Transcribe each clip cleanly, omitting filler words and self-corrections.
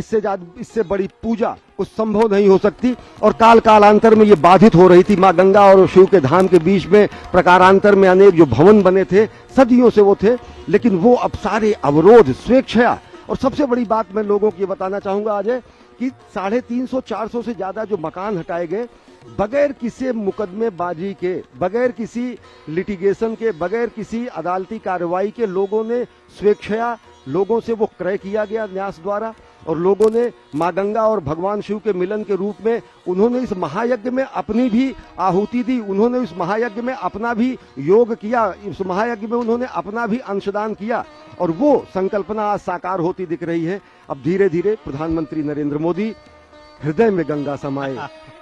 इससे बड़ी पूजा कुछ संभव नहीं हो सकती। और कालांतर में ये बाधित हो रही थी। माँ गंगा और शिव के धाम के बीच में प्रकारांतर में अनेक जो भवन बने थे, सदियों से वो थे, लेकिन वो अब सारे अवरोध स्वेच्छया। और सबसे बड़ी बात मैं लोगों को ये बताना चाहूंगा आज है कि 350-400 से ज्यादा जो मकान हटाए गए, बगैर किसी मुकदमेबाजी के, बगैर किसी लिटिगेशन के, बगैर किसी अदालती कार्रवाई के लोगों ने स्वेच्छया, लोगों से वो क्रय किया गया न्यास द्वारा। और लोगों ने माँ गंगा और भगवान शिव के मिलन के रूप में उन्होंने इस महायज्ञ में अपनी भी आहुति दी, उन्होंने इस महायज्ञ में अपना भी योग किया, इस महायज्ञ में उन्होंने अपना भी अंशदान किया। और वो संकल्पना आज साकार होती दिख रही है। अब धीरे धीरे प्रधानमंत्री नरेंद्र मोदी हृदय में गंगा समाए,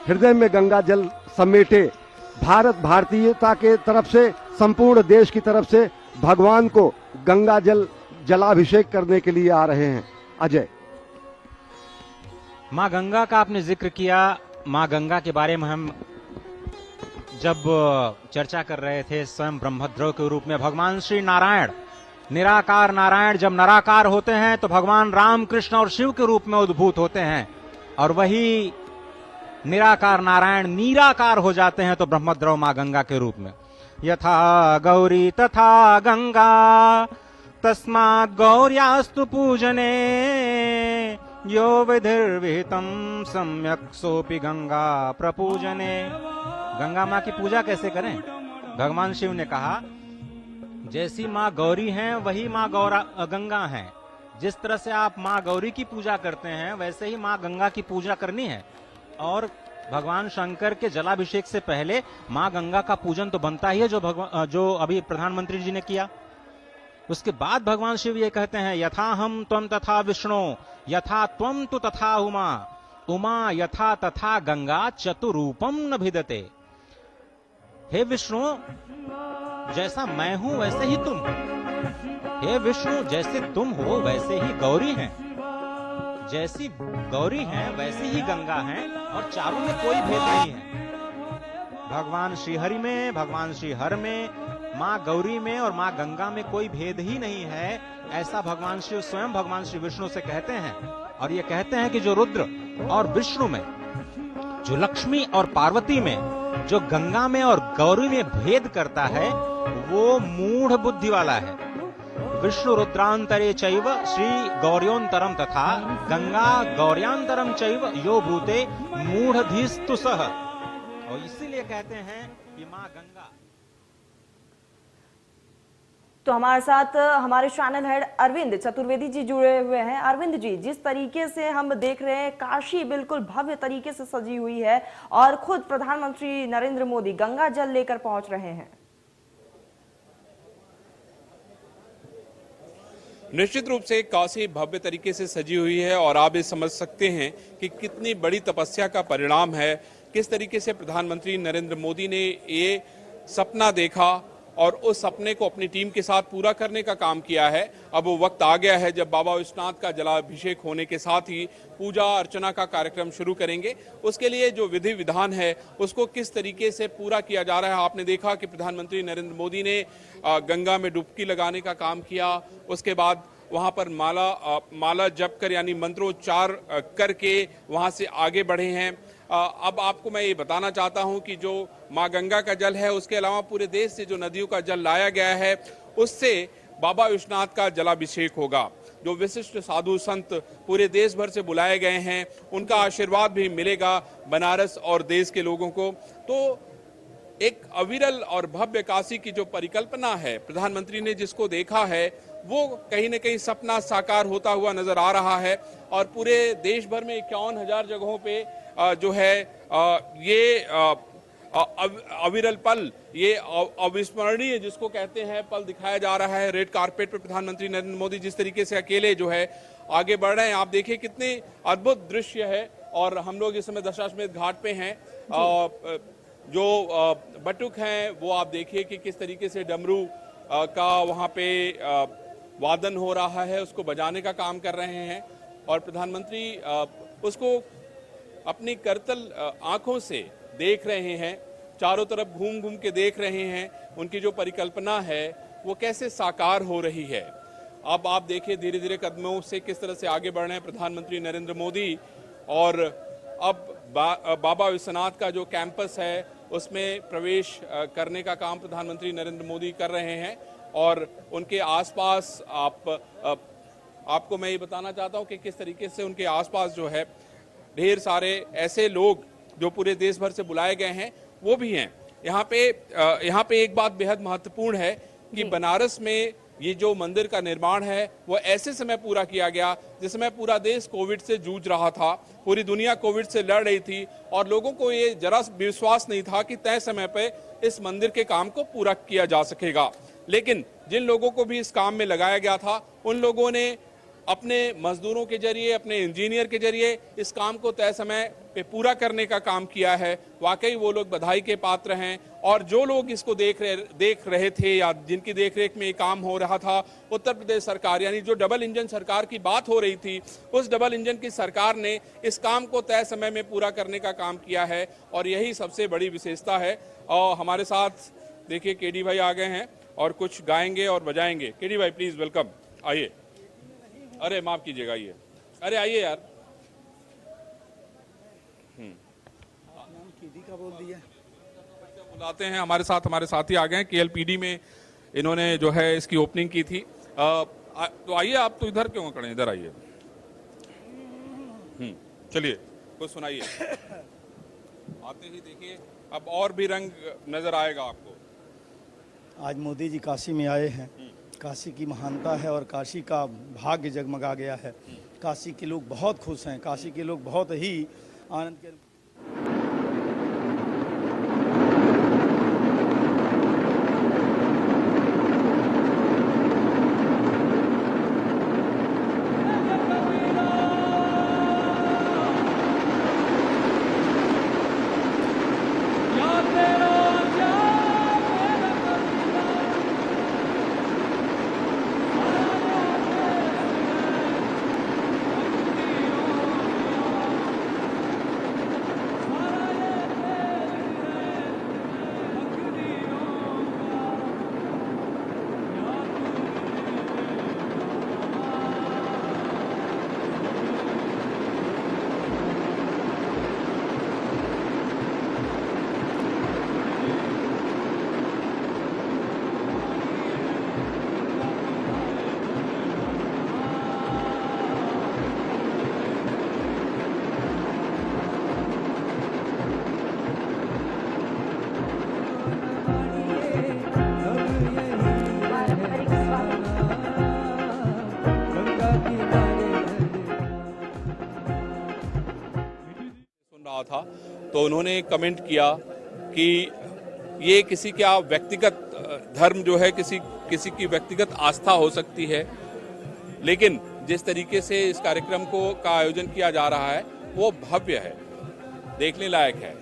हृदय में गंगा जल समेटे, भारतीयता के तरफ से, संपूर्ण देश की तरफ से भगवान को गंगा जलाभिषेक करने के लिए आ रहे हैं। अजय, माँ गंगा का आपने जिक्र किया। माँ गंगा के बारे में हम जब चर्चा कर रहे थे, स्वयं ब्रह्मद्रव के रूप में भगवान श्री नारायण, निराकार नारायण जब निराकार होते हैं तो भगवान राम, कृष्ण और शिव के रूप में उद्भूत होते हैं, और वही निराकार नारायण निराकार हो जाते हैं तो ब्रह्मद्रव माँ गंगा के रूप में। यथा गौरी तथा गंगा तस्मात् गौर्यास्तु पूजने यो विधिर्विहितं सम्यक् सोपि गंगा प्रपूजने। गंगा माँ की पूजा कैसे करें? भगवान शिव ने कहा जैसी माँ गौरी हैं वही माँ गंगा हैं। जिस तरह से आप माँ गौरी की पूजा करते हैं वैसे ही माँ गंगा की पूजा करनी है। और भगवान शंकर के जलाभिषेक से पहले माँ गंगा का पूजन तो बनता ही है, जो अभी प्रधानमंत्री जी ने किया। उसके बाद भगवान शिव ये कहते हैं यथा हम त्वम तथा विष्णु यथा त्वम तु तथा उमा, उमा यथा तथा गंगा चतुरूपम न भिदते। हे विष्णु, जैसा मैं हूं वैसे ही तुम। हे विष्णु, जैसे तुम हो वैसे ही गौरी हैं, जैसी गौरी हैं वैसे ही गंगा हैं, और चारों में कोई भेद नहीं है। भगवान श्रीहरि में, भगवान श्री हर में, माँ गौरी में और माँ गंगा में कोई भेद ही नहीं है, ऐसा भगवान शिव स्वयं भगवान श्री विष्णु से कहते हैं। और ये कहते हैं कि जो रुद्र और विष्णु में, जो लक्ष्मी और पार्वती में, जो गंगा में और गौरी में भेद करता है, वो मूढ़ बुद्धि वाला है। विष्णु रुद्रांतरे चैव श्री गौर्योंतरम तथा गंगा गौर्यांतरम चैव यो ब्रूते मूढ़धीस्तु सह। और इसीलिए कहते हैं कि माँ गंगा। तो हमारे साथ हमारे चैनल हेड अरविंद चतुर्वेदी जी जुड़े हुए हैं। अरविंद जी, जिस तरीके से हम देख रहे हैं काशी बिल्कुल भव्य तरीके से सजी हुई है और खुद प्रधानमंत्री नरेंद्र मोदी गंगा जल लेकर पहुंच रहे हैं। निश्चित रूप से काशी भव्य तरीके से सजी हुई है और आप ये समझ सकते हैं कि कितनी बड़ी तपस्या का परिणाम है। किस तरीके से प्रधानमंत्री नरेंद्र मोदी ने ये सपना देखा और उस सपने को अपनी टीम के साथ पूरा करने का काम किया है। अब वो वक्त आ गया है जब बाबा विश्वनाथ का जलाभिषेक होने के साथ ही पूजा अर्चना का कार्यक्रम शुरू करेंगे। उसके लिए जो विधि विधान है उसको किस तरीके से पूरा किया जा रहा है। आपने देखा कि प्रधानमंत्री नरेंद्र मोदी ने गंगा में डुबकी लगाने का काम किया, उसके बाद वहां पर माला जप कर यानी मंत्रोच्चार करके वहां से आगे बढ़े हैं। अब आपको मैं ये बताना चाहता हूं कि जो माँ गंगा का जल है उसके अलावा पूरे देश से जो नदियों का जल लाया गया है उससे बाबा विश्वनाथ का जलाभिषेक होगा। जो विशिष्ट साधु संत पूरे देश भर से बुलाए गए हैं उनका आशीर्वाद भी मिलेगा बनारस और देश के लोगों को। तो एक अविरल और भव्य काशी की जो परिकल्पना है प्रधानमंत्री ने जिसको देखा है वो कहीं न कहीं सपना साकार होता हुआ नजर आ रहा है। और पूरे देश भर में 51,000 जगहों पे जो है ये अविरल पल, ये अविस्मरणीय जिसको कहते हैं पल दिखाया जा रहा है। रेड कारपेट पर प्रधानमंत्री नरेंद्र मोदी जिस तरीके से अकेले जो है आगे बढ़ रहे हैं, आप देखिए कितने अद्भुत दृश्य है। और हम लोग इस समय दशाश्वमेध घाट पे हैं। जो बटुक हैं वो आप देखिए कि किस तरीके से डमरू का वहाँ पे वादन हो रहा है, उसको बजाने का काम कर रहे हैं। और प्रधानमंत्री उसको अपनी करतल आंखों से देख रहे हैं, चारों तरफ घूम घूम के देख रहे हैं, उनकी जो परिकल्पना है वो कैसे साकार हो रही है। अब आप देखिए धीरे धीरे कदमों से किस तरह से आगे बढ़ रहे हैं प्रधानमंत्री नरेंद्र मोदी। और अब बाबा विश्वनाथ का जो कैंपस है उसमें प्रवेश करने का काम प्रधानमंत्री नरेंद्र मोदी कर रहे हैं। और उनके आसपास आपको मैं ये बताना चाहता हूं कि किस तरीके से उनके आसपास जो है ढेर सारे ऐसे लोग जो पूरे देश भर से बुलाए गए हैं वो भी हैं। यहाँ पे एक बात बेहद महत्वपूर्ण है कि बनारस में ये जो मंदिर का निर्माण है वो ऐसे समय पूरा किया गया जिस समय पूरा देश कोविड से जूझ रहा था, पूरी दुनिया कोविड से लड़ रही थी और लोगों को ये जरा विश्वास नहीं था कि तय समय पे इस मंदिर के काम को पूरा किया जा सकेगा। लेकिन जिन लोगों को भी इस काम में लगाया गया था उन लोगों ने अपने मजदूरों के जरिए, अपने इंजीनियर के जरिए इस काम को तय समय पे पूरा करने का काम किया है। वाकई वो लोग बधाई के पात्र हैं। और जो लोग इसको देख रहे थे या जिनकी देखरेख में ये काम हो रहा था, उत्तर प्रदेश सरकार यानी जो डबल इंजन सरकार की बात हो रही थी, उस डबल इंजन की सरकार ने इस काम को तय समय में पूरा करने का काम किया है और यही सबसे बड़ी विशेषता है। और हमारे साथ देखिए केडी भाई आ गए हैं और कुछ गाएंगे और बजाएंगे। केडी भाई प्लीज वेलकम, आइए। अरे माफ कीजिएगा, आइए। अरे आइए यार। केडी का बोल दिया। बुलाते हैं हमारे साथी आ गए हैं। केएलपीडी में इन्होंने जो है इसकी ओपनिंग की थी। तो आइए, आप तो इधर क्यों खड़े हैं, इधर आइए। चलिए कुछ सुनाइए। आते ही देखिए अब और भी रंग नजर आएगा आपको। आज मोदी जी काशी में आए हैं। काशी की महानता है और काशी का भाग्य जगमगा गया है। काशी के लोग बहुत खुश हैं। काशी के लोग बहुत ही आनंद के था तो उन्होंने कमेंट किया कि ये किसी का व्यक्तिगत धर्म जो है किसी की व्यक्तिगत आस्था हो सकती है, लेकिन जिस तरीके से इस कार्यक्रम का आयोजन किया जा रहा है वो भव्य है, देखने लायक है।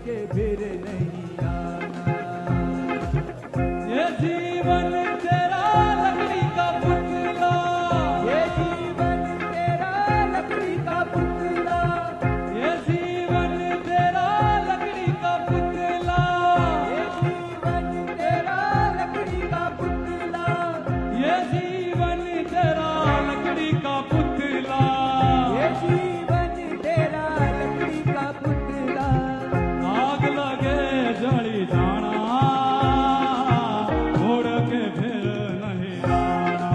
के फिर नहीं आना, ये जीवन तेरा लकड़ी का पुतला, ये जीवन तेरा लकड़ी का पुतला, ये जीवन तेरा लकड़ी का पुतला, ये जीवन तेरा लकड़ी का पुतला, ये जीवन तेरा लकड़ी का पुतला, ये जीवन तेरा लकड़ी का पुतला, आग लगे जली जाना, छोड़ के फिर नहीं आना,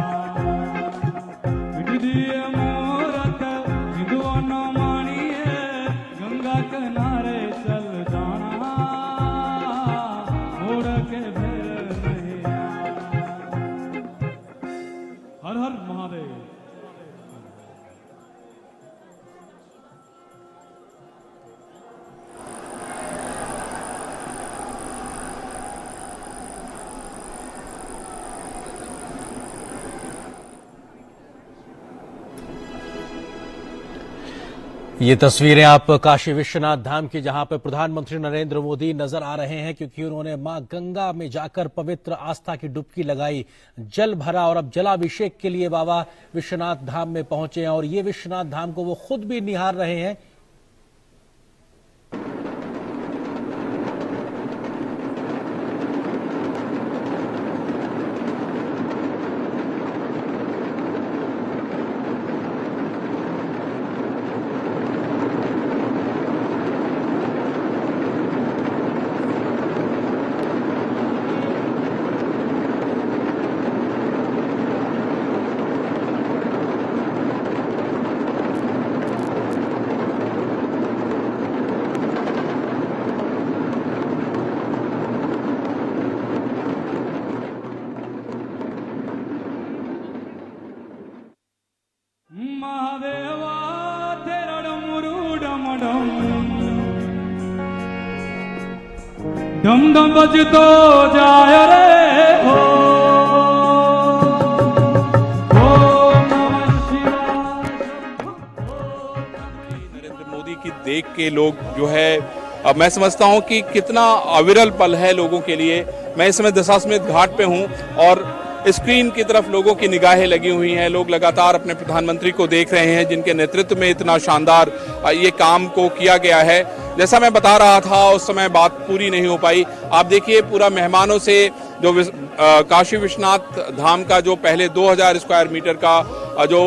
मिट दिए मूरत हिंदुओं न मानिए, गंगा किनारे चल जाना, छोड़ के फिर नहीं आना। हर हर महादेव। ये तस्वीरें आप काशी विश्वनाथ धाम की, जहां पर प्रधानमंत्री नरेंद्र मोदी नजर आ रहे हैं, क्योंकि उन्होंने मां गंगा में जाकर पवित्र आस्था की डुबकी लगाई, जल भरा और अब जलाभिषेक के लिए बाबा विश्वनाथ धाम में पहुंचे हैं और ये विश्वनाथ धाम को वो खुद भी निहार रहे हैं। डम डम बजतो जाय रे हो नमः शिवाय। नरेंद्र मोदी की देख के लोग जो है, अब मैं समझता हूं कि कितना अविरल पल है लोगों के लिए। मैं इस समय दशाश्वमेध घाट पे हूं और स्क्रीन की तरफ लोगों की निगाहें लगी हुई हैं। लोग लगातार अपने प्रधानमंत्री को देख रहे हैं जिनके नेतृत्व में इतना शानदार ये काम को किया गया है। जैसा मैं बता रहा था उस समय बात पूरी नहीं हो पाई। आप देखिए पूरा मेहमानों से जो काशी विश्वनाथ धाम का जो पहले 2000 स्क्वायर मीटर का जो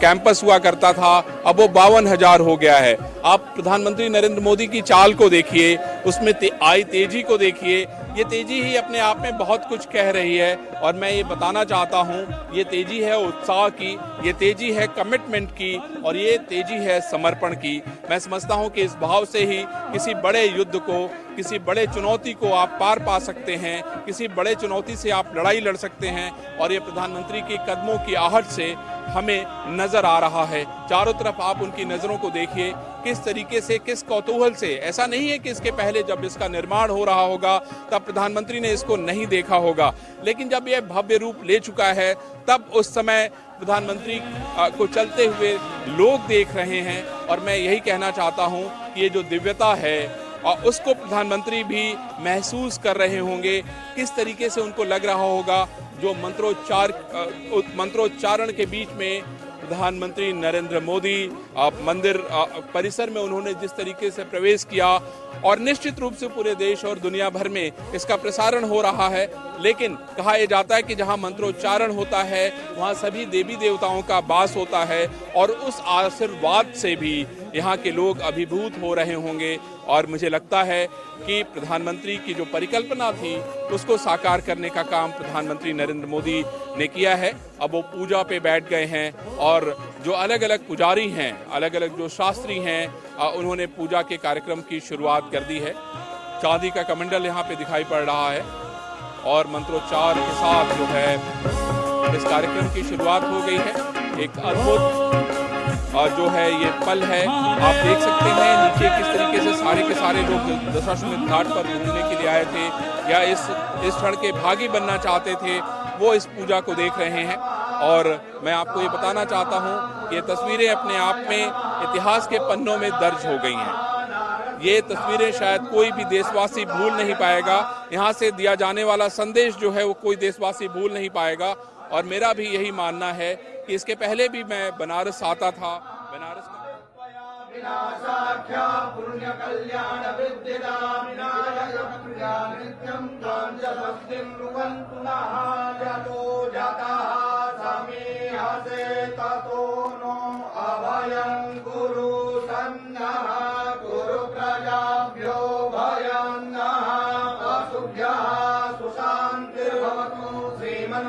कैंपस हुआ करता था अब वो 52,000 हो गया है। आप प्रधानमंत्री नरेंद्र मोदी की चाल को देखिए, उसमें आई तेजी को देखिए। ये तेजी ही अपने आप में बहुत कुछ कह रही है और मैं ये बताना चाहता हूँ, ये तेजी है उत्साह की, ये तेजी है कमिटमेंट की और ये तेजी है समर्पण की। मैं समझता हूँ कि इस भाव से ही किसी बड़े युद्ध को, किसी बड़े चुनौती को आप पार पा सकते हैं, किसी बड़े चुनौती से आप लड़ाई लड़ सकते हैं और ये प्रधानमंत्री के कदमों की आहट से हमें नजर आ रहा है। चारों तरफ आप उनकी नजरों को देखिए, किस तरीके से, किस कौतूहल से। ऐसा नहीं है कि इसके पहले जब इसका निर्माण हो रहा होगा तब प्रधानमंत्री ने इसको नहीं देखा होगा, लेकिन जब यह भव्य रूप ले चुका है तब उस समय प्रधानमंत्री को चलते हुए लोग देख रहे हैं। और मैं यही कहना चाहता हूं कि ये जो दिव्यता है और उसको प्रधानमंत्री भी महसूस कर रहे होंगे। किस तरीके से उनको लग रहा होगा जो मंत्रोच्चारण के बीच में प्रधानमंत्री नरेंद्र मोदी मंदिर परिसर में उन्होंने जिस तरीके से प्रवेश किया और निश्चित रूप से पूरे देश और दुनिया भर में इसका प्रसारण हो रहा है। लेकिन कहा यह जाता है कि जहां मंत्रोच्चारण होता है वहां सभी देवी देवताओं का वास होता है और उस आशीर्वाद से भी यहाँ के लोग अभिभूत हो रहे होंगे। और मुझे लगता है कि प्रधानमंत्री की जो परिकल्पना थी उसको साकार करने का काम प्रधानमंत्री नरेंद्र मोदी ने किया है। अब वो पूजा पे बैठ गए हैं और जो अलग अलग पुजारी हैं, अलग अलग जो शास्त्री हैं, उन्होंने पूजा के कार्यक्रम की शुरुआत कर दी है। चांदी का कमंडल यहाँ पे दिखाई पड़ रहा है और मंत्रोच्चार के साथ जो है इस कार्यक्रम की शुरुआत हो गई है। एक अद्भुत जो है ये पल है, आप देख सकते हैं नीचे किस तरीके से सारे के सारे लोग दशाश्वमेध घाट पर घूमने के लिए आए थे या इस क्षण के भागी बनना चाहते थे, वो इस पूजा को देख रहे हैं। और मैं आपको ये बताना चाहता हूँ कि ये तस्वीरें अपने आप में इतिहास के पन्नों में दर्ज हो गई हैं। ये तस्वीरें शायद कोई भी देशवासी भूल नहीं पाएगा। यहाँ से दिया जाने वाला संदेश जो है वो कोई देशवासी भूल नहीं पाएगा। और मेरा भी यही मानना है कि इसके पहले भी मैं बनारस आता था, बनारस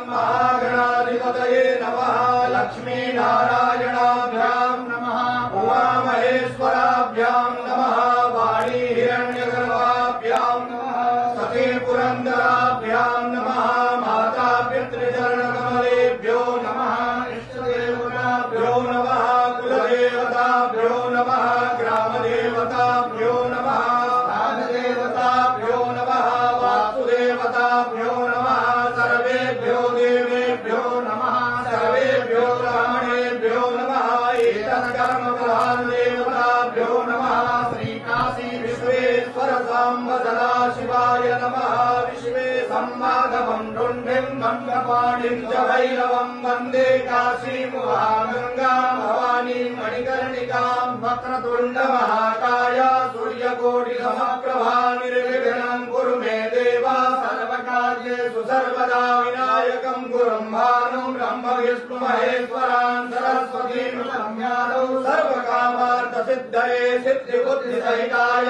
महागणाधिपतये नमः। लक्ष्मी नारायणाभ्यां नमः। उमा महेश्वराभ्यां नमः। वाणी हिरण्यगर्भाभ्यां नमः। सती पुरंदराभ्यां नमः। माता पितृचरणकमलेभ्यो नमः। इष्टदेवताभ्यो नमः। कुलदेवताभ्यो नमः। ग्रामदेवताभ्यो नमः। स्थानदेवताभ्यो नमः। वास्तुदेवताभ्यो नमः। सर्वेभ्यो देवेभ्यो नमः। सर्वेभ्यो ब्राह्मणेभ्यो नमः। एतत्कर्म प्रधान देवताभ्यो नमः। श्री काशी विश्वेश्वर सांब सदाशिवाय नमः। विश्वे सम्माधवं रुण्डिं मंगपाणिं च भैरवं वन्दे काशीं महागंगां भवानीं मणिकर्णिकां। वक्रतुण्ड महाकाय सूर्यकोटि समप्रभा निर्विघ्नं कुरु मे देवा। सर्वकार्येषु सर्वदा विनायकं गुरुं भानुं ब्रह्म विष्णु महेश्वरान् सरस्वतीं संज्ञानौ सर्वकामार्थ सिद्धये सिद्धिबुद्धि सहिताय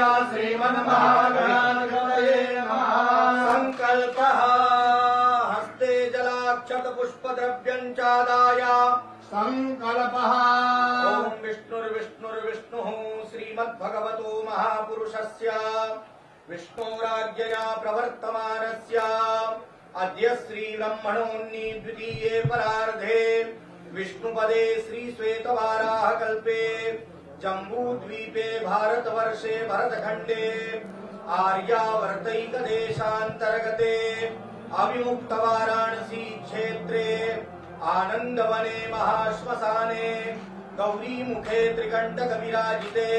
श्रीमन्महागणाधिपतये नमः। संकल्पः हस्ते जलाक्षत पुष्पद्रव्यं चादाय संकल्पः। ओम विष्णुर्विष्णुर्विष्णुः श्रीमद्भगवतो महापुरुषस्य विष्णोराज्ञया प्रवर्तमानस्य अद्य श्री ब्रह्मणोन्नी द्वितीये परार्धे विष्णुपदे श्री श्वेतवाराह कल्पे जम्बूद्वीपे भारतवर्षे भरतखण्डे आर्यावर्तैकदेशान्तर्गते अविमुक्त वाराणसी क्षेत्रे आनन्दवने महाश्मशाने गौरीमुखे त्रिकण्टक विराजिते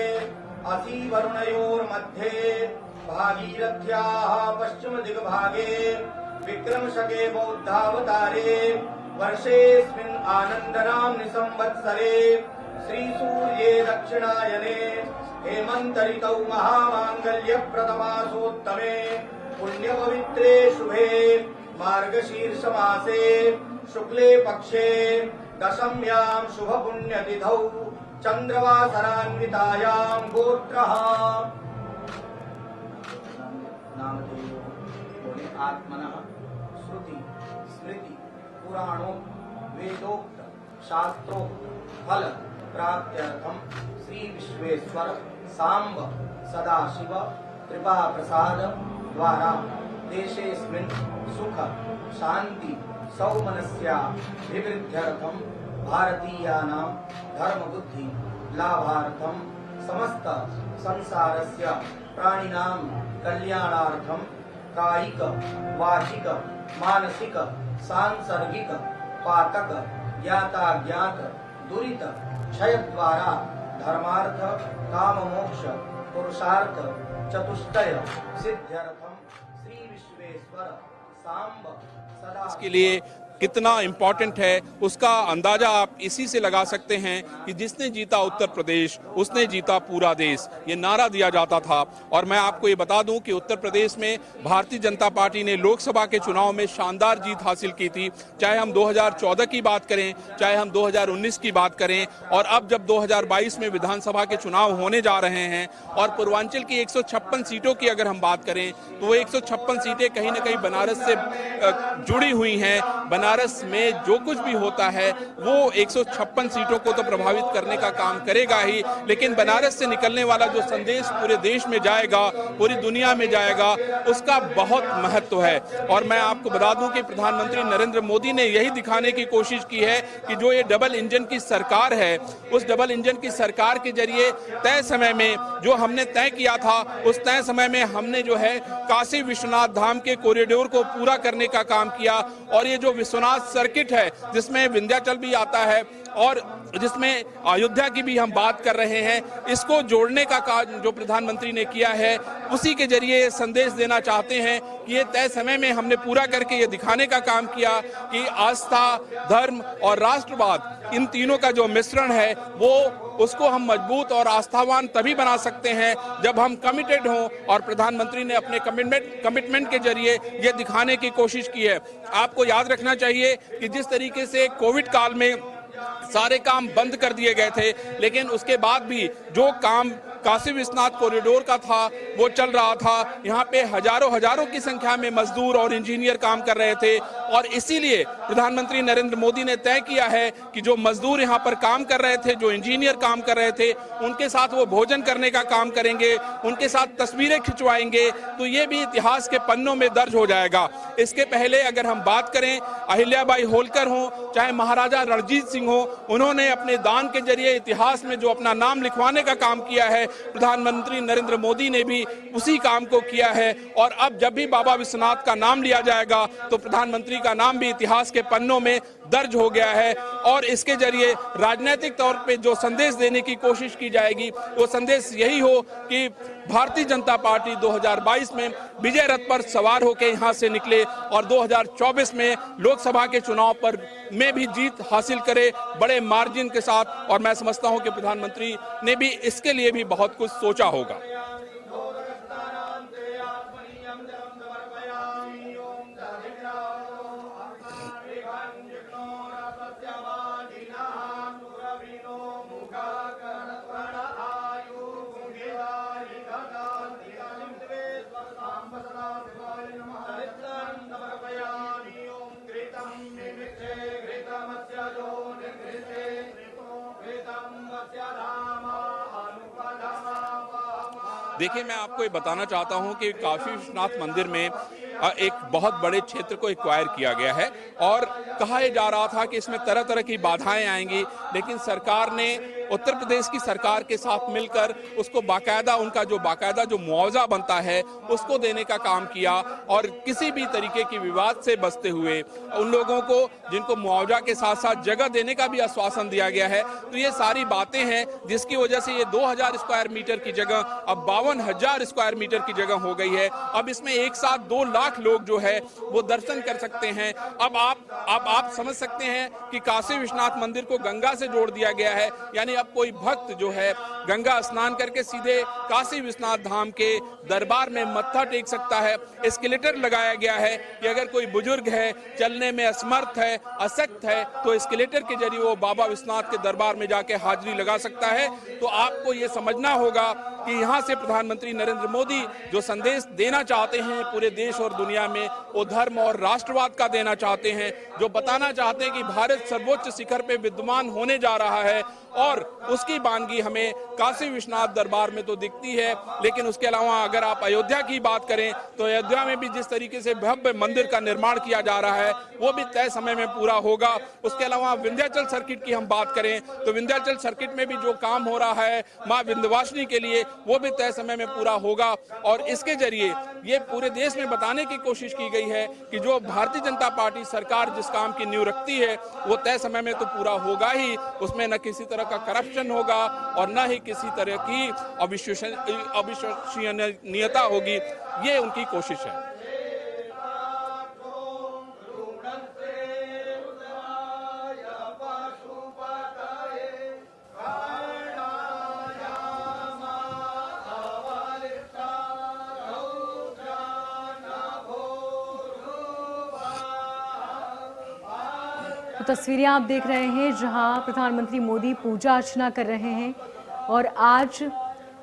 असि वरुणयोर्मध्ये भागीरथ्याः पश्चिम दिग्भागे विक्रमशके बौद्धावतारे वर्षेऽस्मिन् आनन्दनाम्नि संवत्सरे श्रीसूर्ये दक्षिणायने हेमन्त ऋतौ महामाङ्गल्यप्रदमासोत्तमे पुण्यपवित्रे शुभे मार्गशीर्षमासे शुक्ले पक्षे दशम्यां शुभपुण्यतिथौ चन्द्रवासरान्वितायां गोत्रः नामधेयो बोले आत्मनः श्रुति स्मृति पुराणो वेदोक्त शास्त्रोक्त फल प्राप्त्यर्थम श्री विश्वेश्वर सांब सदाशिव कृपा प्रसाद द्वारा देशेऽस्मिन् सुख शांति सौमनस्याभिवृद्ध्यर्थम भारतीयानां धर्म बुद्धि लाभार्थम समस्त संसारस्य प्राणिनां कल्याणार्थम कायिक वाचिक मानसिक सांसर्गिक पातक ज्ञाताज्ञात दुरित क्षय द्वारा धर्मार्थ काम मोक्ष पुरुषार्थ चतुष्टय सिद्ध्यर्थम श्री विश्वेश्वर सांब सदा इसके लिए कितना इम्पोर्टेंट है उसका अंदाजा आप इसी से लगा सकते हैं कि जिसने जीता उत्तर प्रदेश उसने जीता पूरा देश, ये नारा दिया जाता था। और मैं आपको ये बता दूं कि उत्तर प्रदेश में भारतीय जनता पार्टी ने लोकसभा के चुनाव में शानदार जीत हासिल की थी, चाहे हम 2014 की बात करें, चाहे हम 2019 की बात करें, और अब जब 2022 में विधानसभा के चुनाव होने जा रहे हैं और पूर्वांचल की 156 सीटों की अगर हम बात करें तो वो 156 सीटें कहीं ना कहीं बनारस से जुड़ी हुई हैं। बनारस में जो कुछ भी होता है वो 156 सीटों को तो प्रभावित करने का काम करेगा ही, लेकिन बनारस से निकलने वाला जो संदेश पूरे देश में जाएगा, पूरी दुनिया में जाएगा, उसका बहुत महत्व है। और मैं आपको बता दूं कि प्रधानमंत्री नरेंद्र मोदी ने यही दिखाने की कोशिश की है कि जो ये डबल इंजन की सरकार है, उस डबल इंजन की सरकार के जरिए तय समय में जो हमने तय किया था, उस तय समय में हमने जो है काशी विश्वनाथ धाम के कॉरिडोर को पूरा करने का काम किया। और ये जो विश्वनाथ सर्किट है जिसमें विंध्याचल भी आता है और जिसमें अयोध्या की भी हम बात कर रहे हैं, इसको जोड़ने का काम जो प्रधानमंत्री ने किया है, उसी के जरिए संदेश देना चाहते हैं कि ये तय समय में हमने पूरा करके ये दिखाने का काम किया कि आस्था, धर्म और राष्ट्रवाद, इन तीनों का जो मिश्रण है वो उसको हम मजबूत और आस्थावान तभी बना सकते हैं जब हम कमिटेड हों। और प्रधानमंत्री ने अपने कमिटमेंट के जरिए ये दिखाने की कोशिश की है। आपको याद रखना चाहिए कि जिस तरीके से कोविड काल में सारे काम बंद कर दिए गए थे, लेकिन उसके बाद भी जो काम काशी विश्वनाथ कॉरिडोर का था वो चल रहा था। यहाँ पे हजारों की संख्या में मजदूर और इंजीनियर काम कर रहे थे और इसीलिए प्रधानमंत्री नरेंद्र मोदी ने तय किया है कि जो मजदूर यहाँ पर काम कर रहे थे, जो इंजीनियर काम कर रहे थे, उनके साथ वो भोजन करने का काम करेंगे, उनके साथ तस्वीरें खिंचवाएंगे, तो ये भी इतिहास के पन्नों में दर्ज हो जाएगा। इसके पहले अगर हम बात करें, अहिल्याबाई होलकर हो चाहे महाराजा रणजीत सिंह हो, उन्होंने अपने दान के जरिए इतिहास में जो अपना नाम लिखवाने का काम किया है, प्रधानमंत्री नरेंद्र मोदी ने भी उसी काम को किया है। और अब जब भी बाबा विश्वनाथ का नाम लिया जाएगा तो प्रधानमंत्री का नाम भी इतिहास के पन्नों में दर्ज हो गया है। और इसके जरिए राजनीतिक तौर पे जो संदेश देने की कोशिश की जाएगी वो संदेश यही हो कि भारतीय जनता पार्टी 2022 में विजय रथ पर सवार होकर यहाँ से निकले और 2024 में लोकसभा के चुनाव पर में भी जीत हासिल करे बड़े मार्जिन के साथ। और मैं समझता हूँ कि प्रधानमंत्री ने भी इसके लिए भी बहुत कुछ सोचा होगा। देखिए, मैं आपको ये बताना चाहता हूँ कि काशी विश्वनाथ मंदिर में एक बहुत बड़े क्षेत्र को एक्वायर किया गया है और कहा जा रहा था कि इसमें तरह तरह की बाधाएं आएंगी, लेकिन सरकार ने उत्तर प्रदेश की सरकार के साथ मिलकर उसको बाकायदा उनका जो मुआवजा बनता है उसको देने का काम किया और किसी भी तरीके की विवाद से बचते हुए उन लोगों को जिनको मुआवजा के साथ साथ जगह देने का भी आश्वासन दिया गया है। तो ये सारी बातें हैं जिसकी वजह से ये 2000 स्क्वायर मीटर की जगह अब 52,000 स्क्वायर मीटर की जगह हो गई है। अब इसमें एक साथ 2 लाख लोग जो है वो दर्शन कर सकते हैं। अब आप समझ सकते हैं कि काशी विश्वनाथ मंदिर को गंगा से जोड़ दिया गया है, यानी अब कोई भक्त जो है गंगा स्नान करके सीधे काशी विश्वनाथ धाम के दरबार में मत्था टेक सकता है। एस्केलेटर लगाया गया है कि अगर कोई बुजुर्ग है, चलने में असमर्थ है, अशक्त है, तो एस्केलेटर के जरिए वो बाबा विश्वनाथ के दरबार में जाके हाजिरी लगा सकता है। तो आपको ये समझना होगा कि यहाँ से प्रधानमंत्री नरेंद्र मोदी जो संदेश देना चाहते हैं पूरे देश और दुनिया में, वो धर्म और राष्ट्रवाद का देना चाहते हैं, जो बताना चाहते हैं कि भारत सर्वोच्च शिखर पे विद्यमान होने जा रहा है और उसकी बानगी हमें काशी विश्वनाथ दरबार में तो दिखती है। लेकिन उसके अलावा अगर आप अयोध्या की बात करें तो अयोध्या में भी जिस तरीके से भव्य मंदिर का निर्माण किया जा रहा है वो भी तय समय में पूरा होगा। उसके अलावा विंध्याचल सर्किट की हम बात करें तो विंध्याचल सर्किट में भी जो काम हो रहा है मां विंध्यवासिनी के लिए वो भी तय समय में पूरा होगा। और इसके जरिए ये पूरे देश में बताने की कोशिश की गई है कि जो भारतीय जनता पार्टी सरकार जिस काम की नींव रखती है वो तय समय में तो पूरा होगा ही, उसमें न किसी तरह का करप्शन होगा और न ही किसी तरह की अविश्वसनीयता होगी। ये उनकी कोशिश है। तो तस्वीरें आप देख रहे हैं जहां प्रधानमंत्री मोदी पूजा अर्चना कर रहे हैं और आज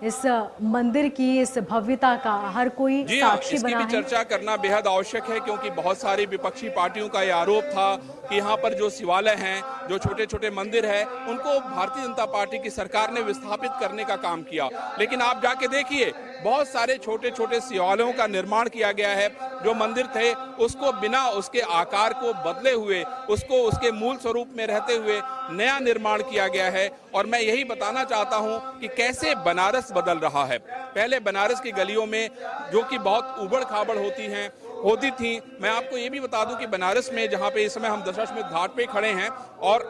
इस मंदिर की इस भव्यता का हर कोई साक्षी बना है। इसकी भी चर्चा करना बेहद आवश्यक है क्योंकि बहुत सारी विपक्षी पार्टियों का यह आरोप था कि यहाँ पर जो शिवालय हैं, जो छोटे छोटे मंदिर हैं, उनको भारतीय जनता पार्टी की सरकार ने विस्थापित करने का काम किया। लेकिन आप जाके देखिए बहुत सारे छोटे छोटे शिवालयों का निर्माण किया गया है। जो मंदिर थे उसको बिना उसके आकार को बदले हुए, उसको उसके मूल स्वरूप में रहते हुए नया निर्माण किया गया है। और मैं यही बताना चाहता हूं कि कैसे बनारस बदल रहा है। पहले बनारस की गलियों में जो कि बहुत उबड़ खाबड़ होती थी, मैं आपको ये भी बता दूं कि बनारस में जहां पे इस समय हम दशाश्वमेध घाट पे खड़े हैं और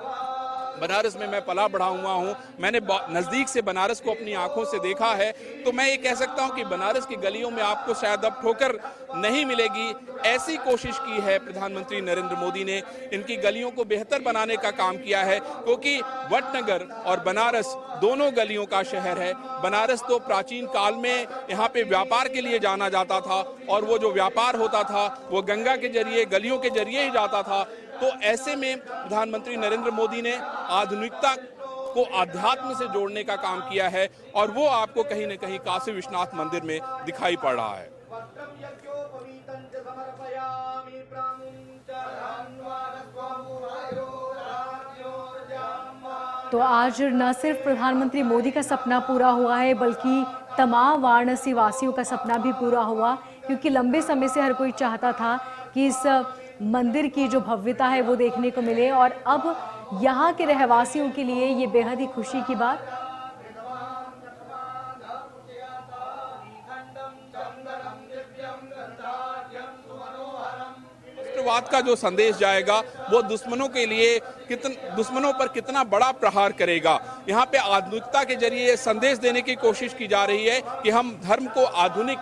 बनारस में मैं पला बढ़ा हुआ हूं, मैंने नजदीक से बनारस को अपनी आंखों से देखा है, तो मैं ये कह सकता हूं कि बनारस की गलियों में आपको शायद अब ठोकर नहीं मिलेगी। ऐसी कोशिश की है प्रधानमंत्री नरेंद्र मोदी ने, इनकी गलियों को बेहतर बनाने का काम किया है क्योंकि वडनगर और बनारस दोनों गलियों का शहर है। बनारस तो प्राचीन काल में यहाँ पे व्यापार के लिए जाना जाता था और वो जो व्यापार होता था वो गंगा के जरिए, गलियों के जरिए ही जाता था। तो ऐसे में प्रधानमंत्री नरेंद्र मोदी ने आधुनिकता को आध्यात्म से जोड़ने का काम किया है और वो आपको कहीं न कहीं काशी विश्वनाथ मंदिर में दिखाई पड़ रहा है। तो आज न सिर्फ प्रधानमंत्री मोदी का सपना पूरा हुआ है बल्कि तमाम वाराणसी वासियों का सपना भी पूरा हुआ, क्योंकि लंबे समय से हर कोई चाहता था कि इस मंदिर की जो भव्यता है वो देखने को मिले और अब यहाँ के रहवासियों के लिए ये बेहद ही खुशी की बात। राष्ट्रवाद का जो संदेश जाएगा वो दुश्मनों पर कितना बड़ा प्रहार करेगा। यहाँ पे आधुनिकता के जरिए संदेश देने की कोशिश की जा रही है कि हम धर्म को आधुनिक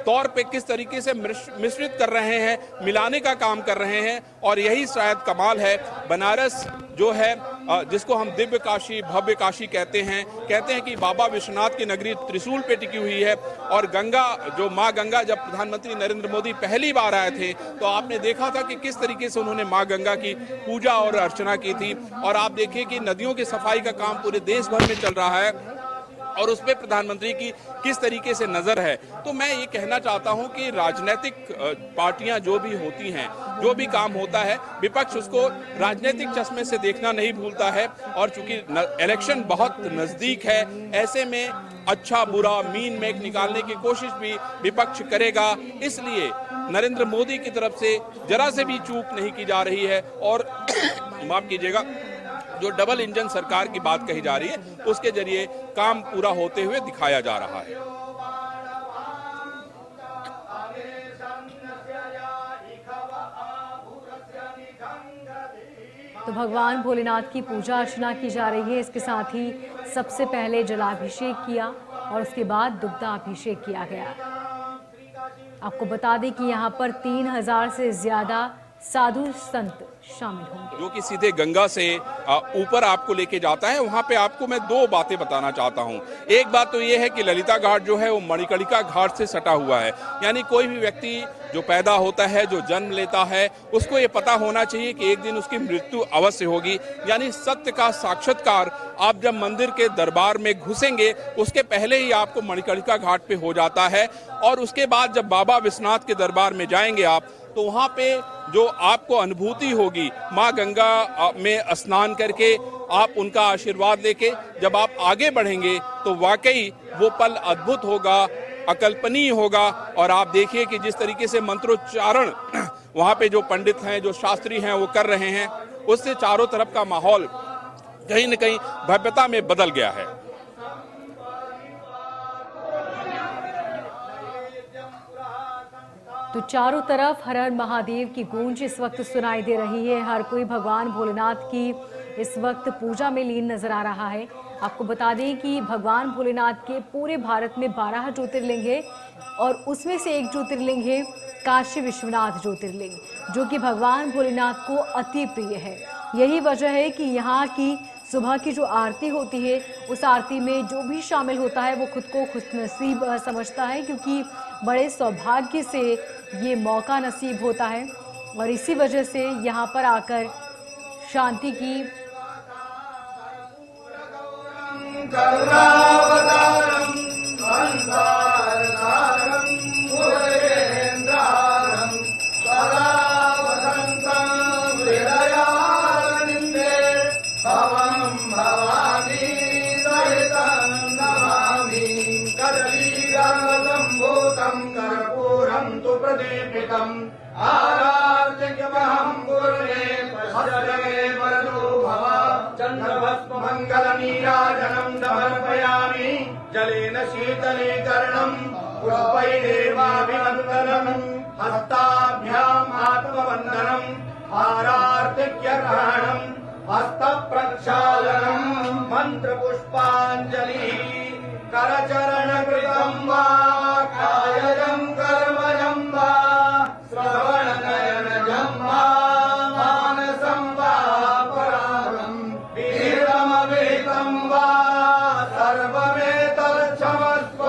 तौर पे किस तरीके से मिश्रित कर रहे हैं, मिलाने का काम कर रहे हैं और यही शायद कमाल है। बनारस जो है जिसको हम दिव्य काशी, भव्य काशी कहते हैं कि बाबा विश्वनाथ की नगरी त्रिशूल पे टिकी हुई है। और गंगा, जो माँ गंगा, जब प्रधानमंत्री नरेंद्र मोदी पहली बार आए थे तो आपने देखा था कि किस तरीके से उन्होंने माँ गंगा की पूजा और अर्चना की थी। और आप देखिए कि नदियों की सफाई का काम पूरे देश भर में चल रहा है और उस पर प्रधानमंत्री की किस तरीके से नजर है। तो मैं ये कहना चाहता हूं कि राजनीतिक पार्टियां जो भी होती हैं, जो भी काम होता है, विपक्ष उसको राजनीतिक चश्मे से देखना नहीं भूलता है। और चूंकि इलेक्शन बहुत नजदीक है, ऐसे में अच्छा बुरा मीन मेक निकालने की कोशिश भी विपक्ष करेगा। इसलिए नरेंद्र मोदी की तरफ से जरा से भी चूक नहीं की जा रही है और माफ कीजिएगा, जो डबल इंजन सरकार की बात कही जा रही है, उसके जरिए काम पूरा होते हुए दिखाया जा रहा है। तो भगवान भोलेनाथ की पूजा अर्चना की जा रही है। इसके साथ ही सबसे पहले जलाभिषेक किया और उसके बाद दुग्धाभिषेक किया गया। आपको बता दें कि यहाँ पर 3000 से ज्यादा साधु संत शामिल होंगे, जो कि सीधे गंगा से ऊपर आपको लेके जाता है। वहां पे आपको मैं दो बातें बताना चाहता हूं। एक बात तो ये है कि ललिता घाट जो है वो मणिकर्णिका घाट से सटा हुआ है, यानी कोई भी व्यक्ति जो पैदा होता है, जो जन्म लेता है, उसको ये पता होना चाहिए कि एक दिन उसकी मृत्यु अवश्य होगी। यानी सत्य का साक्षात्कार आप जब मंदिर के दरबार में घुसेंगे उसके पहले ही आपको मणिकर्णिका घाट पे हो जाता है। और उसके बाद जब बाबा विश्वनाथ के दरबार में जाएंगे आप, तो वहां पे जो आपको अनुभूति होगी माँ गंगा में स्नान करके, आप उनका आशीर्वाद लेके जब आप आगे बढ़ेंगे तो वाकई वो पल अद्भुत होगा, अकल्पनीय होगा। और आप देखिए कि जिस तरीके से मंत्रोच्चारण वहां पे जो पंडित हैं, जो शास्त्री हैं, वो कर रहे हैं, उससे चारों तरफ का माहौल कहीं न कहीं भव्यता में बदल गया है। तो चारों तरफ हर हर महादेव की गूंज इस वक्त सुनाई दे रही है। हर कोई भगवान भोलेनाथ की इस वक्त पूजा में लीन नजर आ रहा है। आपको बता दें कि भगवान भोलेनाथ के पूरे भारत में 12 ज्योतिर्लिंग है और उसमें से एक ज्योतिर्लिंग है काशी विश्वनाथ ज्योतिर्लिंग, जो कि भगवान भोलेनाथ को अति प्रिय है। यही वजह है कि यहाँ की सुबह की जो आरती होती है, उस आरती में जो भी शामिल होता है वो खुद को खुशनसीब समझता है, क्योंकि बड़े सौभाग्य से ये मौका नसीब होता है। और इसी वजह से यहाँ पर आकर शांति की मंगलनीराजनम समर्पयामि जलेन शीतलीकरणं पुष्पैरेवाभिवन्दनं हस्ताभ्याम् आत्मवन्दनं हारार्तिक्यग्रहणं हस्तप्रक्षालनं मन्त्रपुष्पाञ्जलिः करचरणकृतं वा कायजं कर्मजं वा श्रवणनयनजं वा मानसं वा परागं वीरमवेतं वा सर्वमेतच्छमस्व।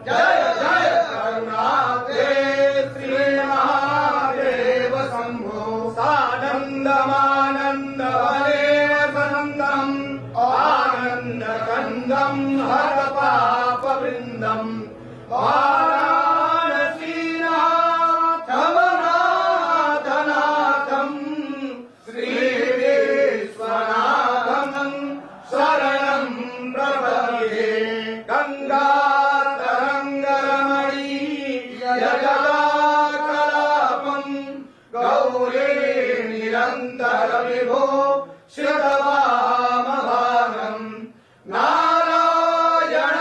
जय जय करुणाते श्रीमहादेव शम्भो सानन्दमानन्दवदेव सनन्दम् आनन्दकन्दं हरपापवृन्दम् वाराणसीनाथमनाथनाथं श्रीविश्वनाथं शरणं प्रपद्ये। गङ्गातरङ्गरमणीयजटाकलापं गौरी निरन्तरविभो श्रुतवामभागम् नारायण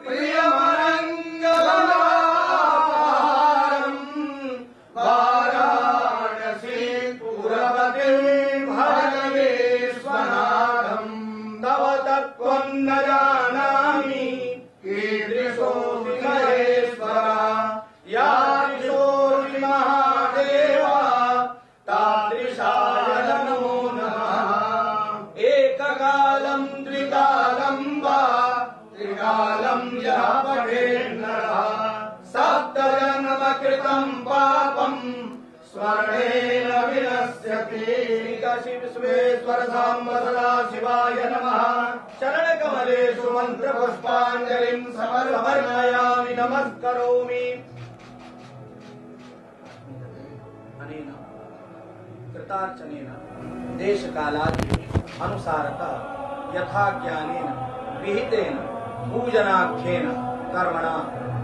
प्रियमनङ्गमदारम् वाराणसी पुरवते भगवेश्वनाथम् तव तत्त्वं न जानामि कीदृशोऽसि महेश्वर। यादृशोऽसि महादेव तादृशाय नमो नमः। एककालं त्रिकालं वा त्रिकालं यः पठेन्नरः सप्तजन्मकृतं पापं स्मरणेन विनश्यति। काशी विश्वेश्वर साम्ब सदा शिवाय नमः। चरणकमलेषु मन्त्रपुष्पाञ्जलिं समर्पयामि नमस्करोमि। अनेन कृतार्चनेन देशकालादि अनुसारतः यथा ज्ञानेन विहितेन पूजनाख्येन कर्मणा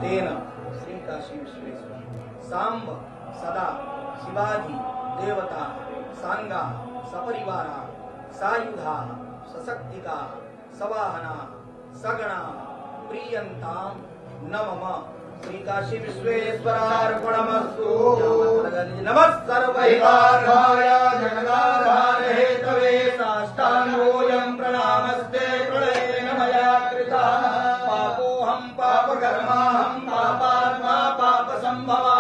तेन श्री काशी विश्वेश्वर सांब सदा शिवादि देवता सांगा सपरिवारा सायुधा सशक्तिका सवाहना सगणा प्रियंताम न मम श्री काशी विश्वेश्वरार्पणमस्तु। नमः सर्वैकार्याय जगदाधार हेतवे साष्टांगोऽयं प्रणामस्ते प्रणयेन मया कृतः। पापोऽहं पापकर्माहं पापात्मा पापसम्भवा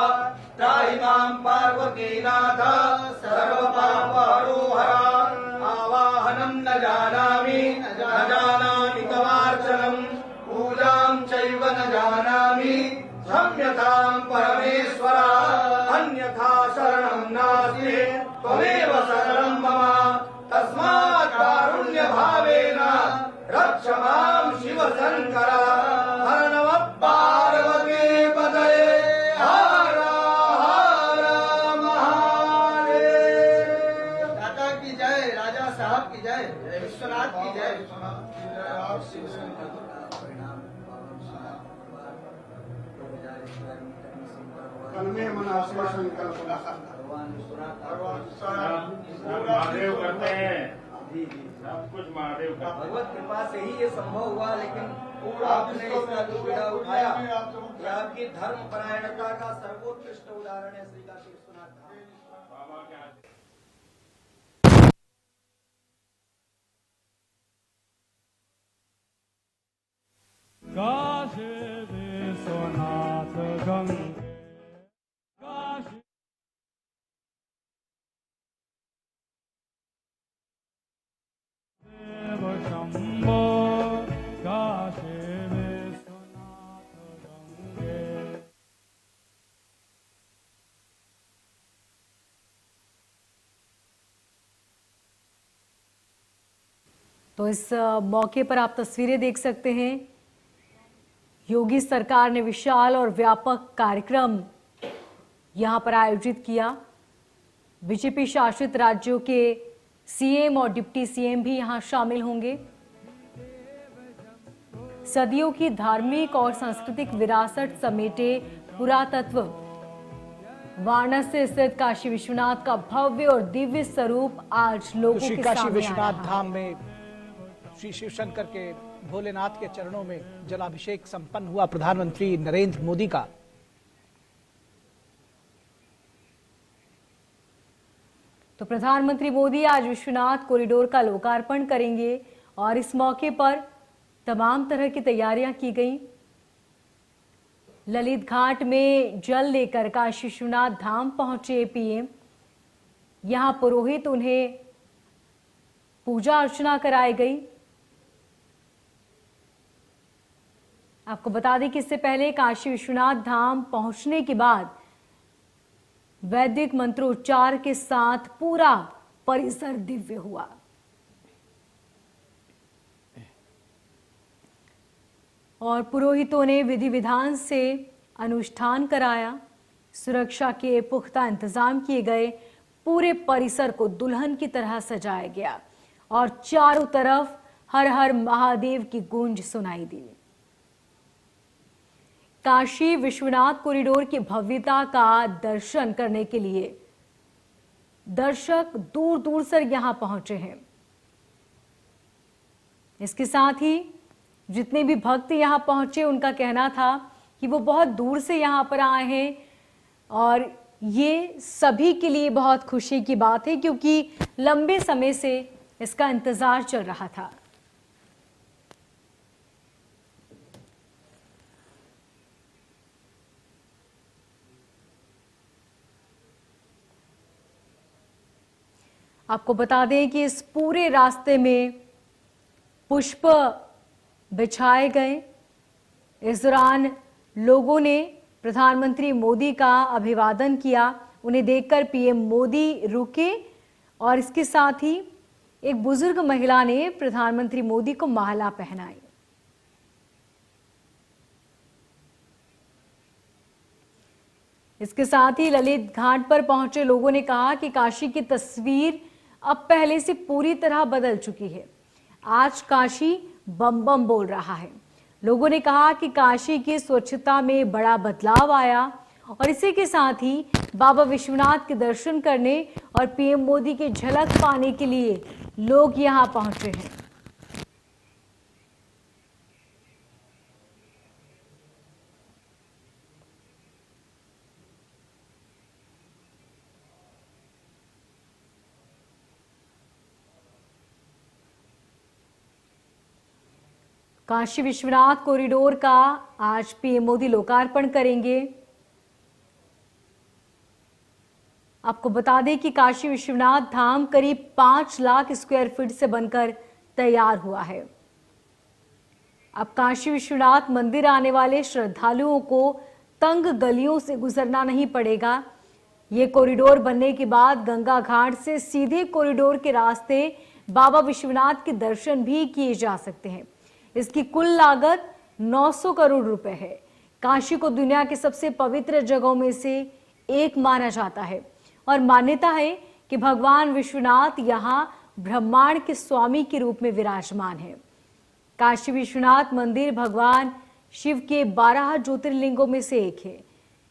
त्राहि मां पार्वतीनाथ सर्वपापहरो हरा। आवाहनं न जानामि तवार्चनं पूजां चैव न जानामि क्षम्यतां परमेश्वर। अन्यथा शरणं नास्ति त्वमेव शरणं मम तस्मात् कारुण्य भावेन रक्ष मां शिव शंकर। हर नमः पार्वती पतये हर हर महादेव। दाता की जय, राजा साहब की जय, विश्वनाथ की जय। महादेव करते हैं, सब कुछ महादेव करते हैं। भगवत कृपा से ही ये संभव हुआ, लेकिन आपने इसका जो बीड़ा उठाया ये आपकी धर्म परायणता का सर्वोत्कृष्ट उदाहरण है। श्री काशी विश्वनाथ धाम बाबा के हाथ काशी विश्वनाथ गंगे काशी देव शंभो काशी विश्वनाथ गंगे। तो इस मौके पर आप तस्वीरें देख सकते हैं। योगी सरकार ने विशाल और व्यापक कार्यक्रम यहां पर आयोजित किया। बीजेपी शासित राज्यों के सीएम और डिप्टी सीएम भी यहां शामिल होंगे। सदियों की धार्मिक और सांस्कृतिक विरासत समेटे पुरातत्व वाराणसी स्थित काशी विश्वनाथ का भव्य और दिव्य स्वरूप आज लोगों श्री के काशी सामने आ विश्वनाथ रहा धाम में श्री शिव शंकर के भोलेनाथ के चरणों में जलाभिषेक संपन्न हुआ प्रधानमंत्री नरेंद्र मोदी का। तो प्रधानमंत्री मोदी आज विश्वनाथ कॉरिडोर का लोकार्पण करेंगे और इस मौके पर तमाम तरह की तैयारियां की गई। ललित घाट में जल लेकर काशी विश्वनाथ धाम पहुंचे पीएम। यहां पुरोहित उन्हें पूजा अर्चना कराई गई। आपको बता दें कि इससे पहले काशी विश्वनाथ धाम पहुंचने के बाद वैदिक मंत्रोच्चार के साथ पूरा परिसर दिव्य हुआ। और पुरोहितों ने विधि विधान से अनुष्ठान कराया। सुरक्षा के पुख्ता इंतजाम किए गए। पूरे परिसर को दुल्हन की तरह सजाया गया और चारों तरफ हर हर महादेव की गूंज सुनाई दी। काशी विश्वनाथ कॉरिडोर की भव्यता का दर्शन करने के लिए दर्शक दूर दूर से यहां पहुंचे हैं। इसके साथ ही जितने भी भक्त यहां पहुंचे उनका कहना था कि वो बहुत दूर से यहां पर आए हैं और ये सभी के लिए बहुत खुशी की बात है क्योंकि लंबे समय से इसका इंतजार चल रहा था। आपको बता दें कि इस पूरे रास्ते में पुष्प बिछाए गए। इस दौरान लोगों ने प्रधानमंत्री मोदी का अभिवादन किया। उन्हें देखकर पीएम मोदी रुके और इसके साथ ही एक बुजुर्ग महिला ने प्रधानमंत्री मोदी को माला पहनाई। इसके साथ ही ललित घाट पर पहुंचे लोगों ने कहा कि काशी की तस्वीर अब पहले से पूरी तरह बदल चुकी है। आज काशी बम बम बोल रहा है। लोगों ने कहा कि काशी की स्वच्छता में बड़ा बदलाव आया और इसी के साथ ही बाबा विश्वनाथ के दर्शन करने और पीएम मोदी की झलक पाने के लिए लोग यहां पहुंचे हैं। काशी विश्वनाथ कॉरिडोर का आज पीएम मोदी लोकार्पण करेंगे। आपको बता दें कि काशी विश्वनाथ धाम करीब 5 लाख स्क्वायर फीट से बनकर तैयार हुआ है। अब काशी विश्वनाथ मंदिर आने वाले श्रद्धालुओं को तंग गलियों से गुजरना नहीं पड़ेगा। ये कॉरिडोर बनने के बाद गंगा घाट से सीधे कॉरिडोर के रास्ते बाबा विश्वनाथ के दर्शन भी किए जा सकते हैं। इसकी कुल लागत 900 करोड़ रुपए है। काशी को दुनिया के सबसे पवित्र जगहों में से एक माना जाता है और मान्यता है कि भगवान विश्वनाथ यहाँ ब्रह्मांड के स्वामी के रूप में विराजमान है। काशी विश्वनाथ मंदिर भगवान शिव के 12 ज्योतिर्लिंगों में से एक है।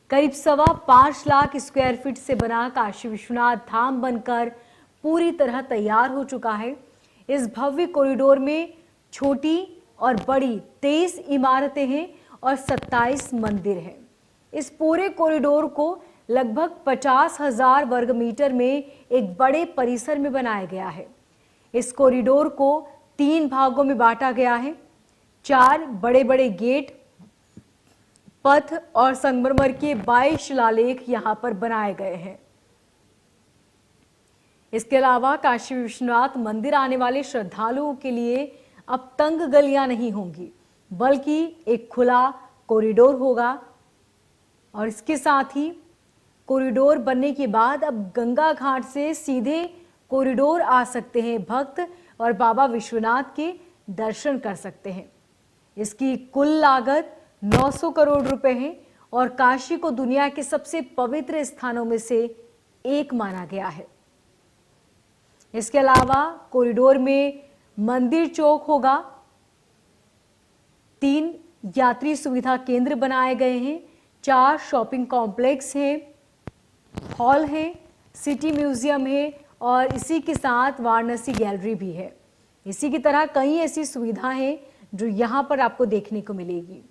करीब 5.25 लाख स्क्वायर फीट से बना काशी विश्वनाथ धाम बनकर पूरी तरह तैयार हो चुका है। इस भव्य कॉरिडोर में छोटी और बड़ी 23 इमारतें हैं और 27 मंदिर हैं। इस पूरे कॉरिडोर को लगभग 50,000 वर्ग मीटर में एक बड़े परिसर में बनाया गया है। इस कॉरिडोर को 3 भागों में बांटा गया है। 4 बड़े बड़े गेट, पथ और संगमरमर के 22 शिलालेख यहां पर बनाए गए हैं। इसके अलावा काशी विश्वनाथ मंदिर आने वाले श्रद्धालुओं के लिए अब तंग गलियां नहीं होंगी, बल्कि एक खुला कॉरिडोर होगा। और इसके साथ ही कॉरिडोर बनने के बाद अब गंगा घाट से सीधे कॉरिडोर आ सकते हैं भक्त और बाबा विश्वनाथ के दर्शन कर सकते हैं। इसकी कुल लागत 900 करोड़ रुपए है और काशी को दुनिया के सबसे पवित्र स्थानों में से एक माना गया है। इसके अलावा कॉरिडोर में मंदिर चौक होगा, 3 यात्री सुविधा केंद्र बनाए गए हैं, 4 शॉपिंग कॉम्प्लेक्स हैं, हॉल है, सिटी म्यूजियम है और इसी के साथ वाराणसी गैलरी भी है। इसी की तरह कई ऐसी सुविधाएं हैं जो यहां पर आपको देखने को मिलेगी।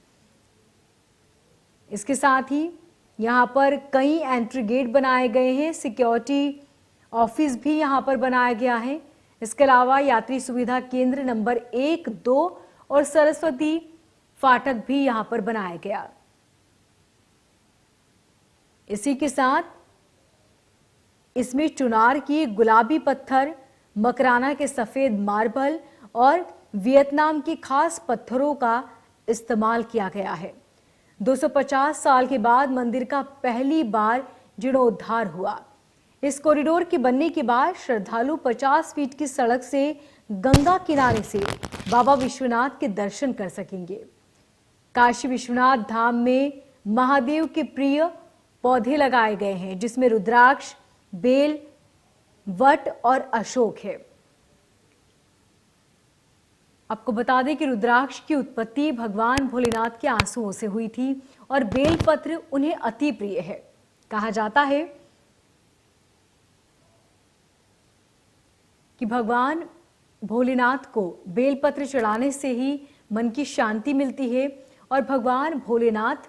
इसके साथ ही यहां पर कई एंट्री गेट बनाए गए हैं, सिक्योरिटी ऑफिस भी यहां पर बनाया गया है। इसके अलावा यात्री सुविधा केंद्र नंबर 1, 2 और सरस्वती फाटक भी यहां पर बनाया गया। इसी के साथ इसमें चुनार की गुलाबी पत्थर, मकराना के सफेद मार्बल और वियतनाम के खास पत्थरों का इस्तेमाल किया गया है। 250 साल के बाद मंदिर का पहली बार जीर्णोद्धार हुआ। इस कॉरिडोर के बनने के बाद श्रद्धालु 50 फीट की सड़क से गंगा किनारे से बाबा विश्वनाथ के दर्शन कर सकेंगे। काशी विश्वनाथ धाम में महादेव के प्रिय पौधे लगाए गए हैं, जिसमें रुद्राक्ष, बेल, वट और अशोक है। आपको बता दें कि रुद्राक्ष की उत्पत्ति भगवान भोलेनाथ के आंसुओं से हुई थी और बेलपत्र उन्हें अति प्रिय है। कहा जाता है कि भगवान भोलेनाथ को बेलपत्र चढ़ाने से ही मन की शांति मिलती है और भगवान भोलेनाथ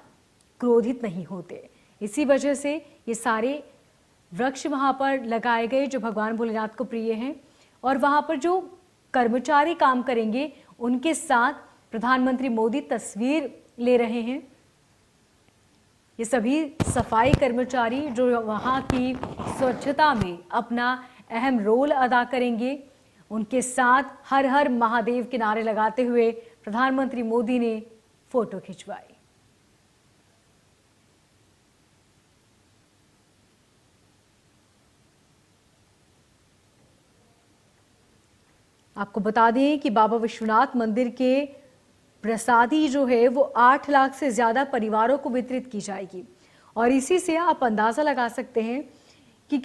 क्रोधित नहीं होते। इसी वजह से ये सारे वृक्ष वहां पर लगाए गए जो भगवान भोलेनाथ को प्रिय हैं। और वहां पर जो कर्मचारी काम करेंगे उनके साथ प्रधानमंत्री मोदी तस्वीर ले रहे हैं। ये सभी सफाई कर्मचारी जो वहां की स्वच्छता में अपना अहम रोल अदा करेंगे, उनके साथ हर हर महादेव के नारे लगाते हुए प्रधानमंत्री मोदी ने फोटो खिंचवाई। आपको बता दें कि बाबा विश्वनाथ मंदिर के प्रसादी जो है वो 8 लाख से ज्यादा परिवारों को वितरित की जाएगी और इसी से आप अंदाजा लगा सकते हैं कि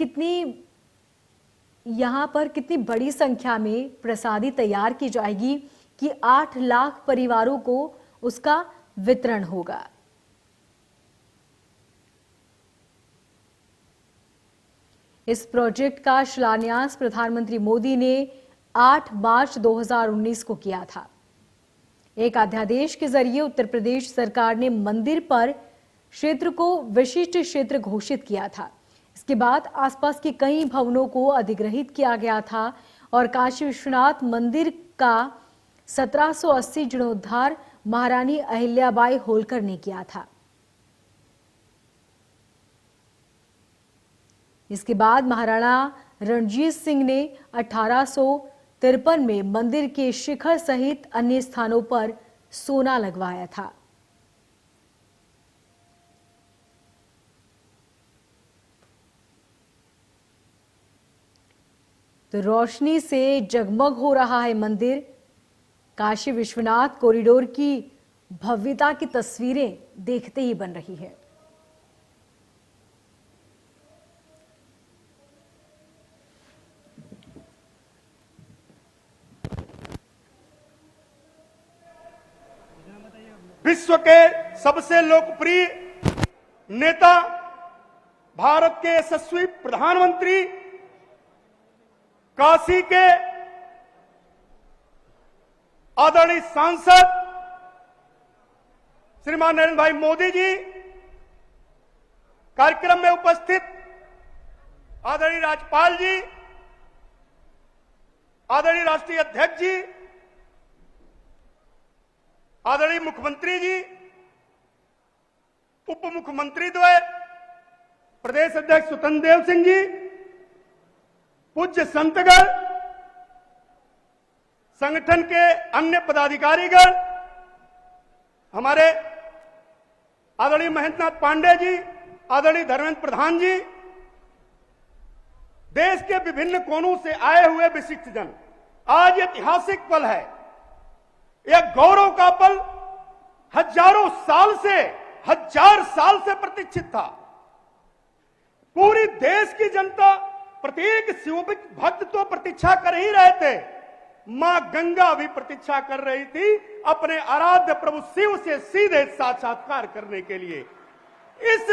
यहाँ पर कितनी बड़ी संख्या में प्रसादी तैयार की जाएगी कि 8 लाख परिवारों को उसका वितरण होगा। इस प्रोजेक्ट का शिलान्यास प्रधानमंत्री मोदी ने 8 मार्च 2019 को किया था। एक अध्यादेश के जरिए उत्तर प्रदेश सरकार ने मंदिर पर क्षेत्र को विशिष्ट क्षेत्र घोषित किया था। इसके बाद आसपास के कई भवनों को अधिग्रहित किया गया था और काशी विश्वनाथ मंदिर का 1780 जीर्णोद्धार महारानी अहिल्याबाई होलकर ने किया था। इसके बाद महाराणा रणजीत सिंह ने 1853 में मंदिर के शिखर सहित अन्य स्थानों पर सोना लगवाया था। तो रोशनी से जगमग हो रहा है मंदिर। काशी विश्वनाथ कॉरिडोर की भव्यता की तस्वीरें देखते ही बन रही है। विश्व के सबसे लोकप्रिय नेता, भारत के यशस्वी प्रधानमंत्री, काशी के आदरणीय सांसद श्रीमान नरेंद्र भाई मोदी जी, कार्यक्रम में उपस्थित आदरणीय राज्यपाल जी, आदरणीय राष्ट्रीय अध्यक्ष जी, आदरणीय मुख्यमंत्री जी, उप मुख्यमंत्री द्वय, प्रदेश अध्यक्ष स्वतंत्र देव सिंह जी, पूज्य संतगण, संगठन के अन्य पदाधिकारीगण, हमारे आदरणीय महेंद्रनाथ पांडे जी, आदरणीय धर्मेंद्र प्रधान जी, देश के विभिन्न कोनों से आए हुए विशिष्ट जन, आज ऐतिहासिक पल है। यह गौरव का पल हजार साल से प्रतीक्षित था। पूरी देश की जनता, प्रत्येक शिव भक्त तो प्रतीक्षा कर ही रहे थे, मां गंगा भी प्रतीक्षा कर रही थी अपने आराध्य प्रभु शिव से सीधे साक्षात्कार करने के लिए। इस